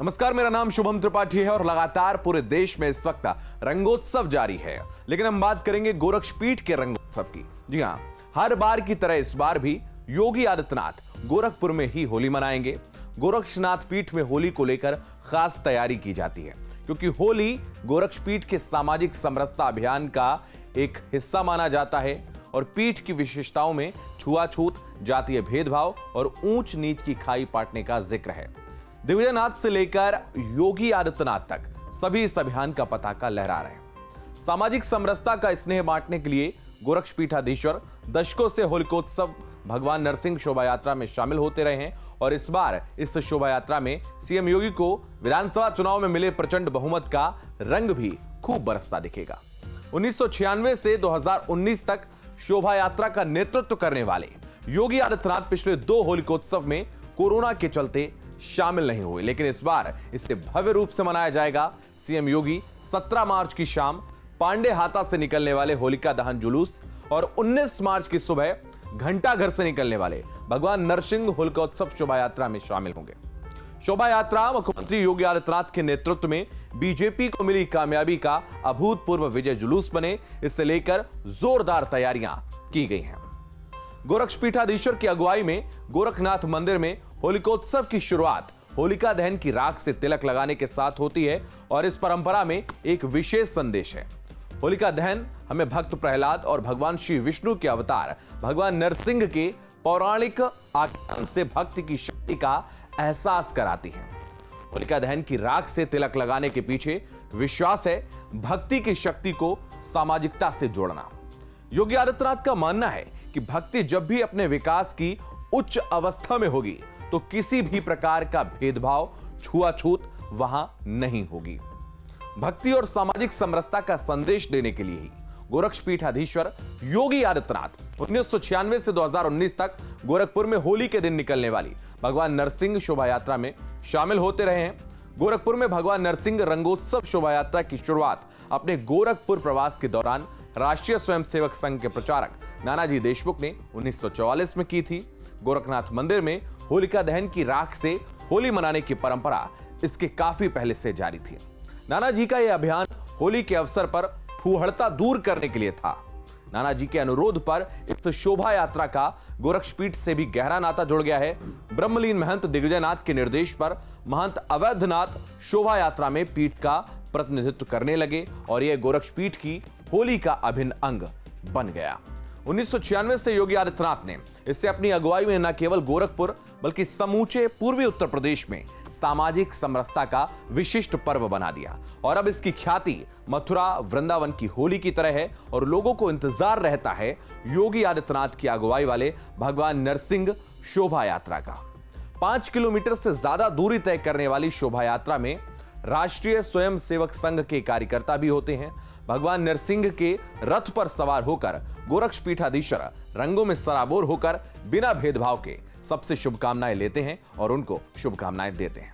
नमस्कार, मेरा नाम शुभम त्रिपाठी है और लगातार पूरे देश में इस वक्त रंगोत्सव जारी है। लेकिन हम बात करेंगे गोरक्षपीठ के रंगोत्सव की। जी हां, हर बार की तरह इस बार भी योगी आदित्यनाथ गोरखपुर में ही होली मनाएंगे। गोरक्षनाथ पीठ में होली को लेकर खास तैयारी की जाती है, क्योंकि होली गोरक्षपीठ के सामाजिक समरसता अभियान का एक हिस्सा माना जाता है और पीठ की विशेषताओं में छुआछूत, जातीय भेदभाव और ऊंच नीच की खाई पाटने का जिक्र है। दिग्विजयनाथ से लेकर योगी आदित्यनाथ तक सभी इस अभियान का पताका लहरा रहे हैं। सामाजिक समरसता का स्नेह बांटने के लिए गोरक्षपीठाधीश्वर दशकों से होलिकोत्सव भगवान नरसिंह शोभा यात्रा में शामिल होते रहे हैं और इस बार इस शोभा यात्रा में सीएम योगी को विधानसभा चुनाव में मिले प्रचंड बहुमत का रंग भी खूब बरसता दिखेगा। 1996 से 2019 तक शोभा यात्रा का नेतृत्व करने वाले योगी आदित्यनाथ पिछले 2 होलिकोत्सव में कोरोना के चलते शामिल नहीं हुए, लेकिन इस बार इसे भव्य रूप से मनाया जाएगा। सीएम योगी 17 मार्च की शाम पांडे हाता से निकलने वाले होलिका दहन जुलूस और 19 मार्च की सुबह घंटा घर से निकलने वाले भगवान नरसिंह होलिकोत्सव शोभा यात्रा में शामिल होंगे। शोभा यात्रा मुख्यमंत्री योगी आदित्यनाथ के नेतृत्व में बीजेपी को मिली कामयाबी का अभूतपूर्व विजय जुलूस बने, इससे लेकर जोरदार तैयारियां की गई हैं। गोरक्षपीठाधीश्वर की अगुवाई में गोरखनाथ मंदिर में होलिकोत्सव की शुरुआत होलिका दहन की राख से तिलक लगाने के साथ होती है और इस परंपरा में एक विशेष संदेश है। होलिका दहन हमें भक्त प्रहलाद और भगवान श्री विष्णु के अवतार भगवान नरसिंह के पौराणिक आख्यान से भक्ति की शक्ति का एहसास कराती है। होलिका दहन की राख से तिलक लगाने के पीछे विश्वास है भक्ति की शक्ति को सामाजिकता से जोड़ना। योगी आदित्यनाथ का मानना है कि भक्ति जब भी अपने विकास की उच्च अवस्था में होगी तो किसी भी प्रकार का भेदभाव, छुआछूत वहां नहीं होगी। भक्ति और सामाजिक समरसता का संदेश देने के लिए ही गोरक्षपीठाधीश्वर योगी आदित्यनाथ 1996 से 2019 तक गोरखपुर में होली के दिन निकलने वाली भगवान नरसिंह शोभा यात्रा में शामिल होते रहे हैं। गोरखपुर में भगवान नरसिंह रंगोत्सव शोभा यात्रा की शुरुआत अपने गोरखपुर प्रवास के दौरान राष्ट्रीय स्वयंसेवक संघ के प्रचारक नानाजी देशमुख ने 1944 में की थी। गोरखनाथ मंदिर में होलिका दहन की राख से होली मनाने की परंपरा इसके काफी पहले से जारी थी। नानाजी का यह अभियान होली के अवसर पर फूहड़ता दूर करने के लिए था। नानाजी के अनुरोध पर इस शोभा यात्रा का गोरक्षपीठ से भी गहरा नाता जुड़ गया है। ब्रह्मलीन महंत दिग्विजयनाथ के निर्देश पर महंत अवैधनाथ शोभा यात्रा में पीठ का प्रतिनिधित्व करने लगे और यह गोरक्षपीठ की होली का अभिन्न अंग बन गया। 1996 से योगी आदित्यनाथ ने इससे अपनी अगुवाई में न केवल गोरखपुर बल्कि समूचे पूर्वी उत्तर प्रदेश में सामाजिक समरसता का विशिष्ट पर्व बना दिया और अब इसकी ख्याति मथुरा वृंदावन की होली की तरह है और लोगों को इंतजार रहता है योगी आदित्यनाथ की अगुवाई वाले भगवान नरसिंह शोभा यात्रा का। 5 किलोमीटर से ज्यादा दूरी तय करने वाली शोभा यात्रा में राष्ट्रीय स्वयंसेवक संघ के कार्यकर्ता भी होते हैं। भगवान नरसिंह के रथ पर सवार होकर गोरक्षपीठाधीश्वर रंगों में सराबोर होकर बिना भेदभाव के सबसे शुभकामनाएं लेते हैं और उनको शुभकामनाएं देते हैं।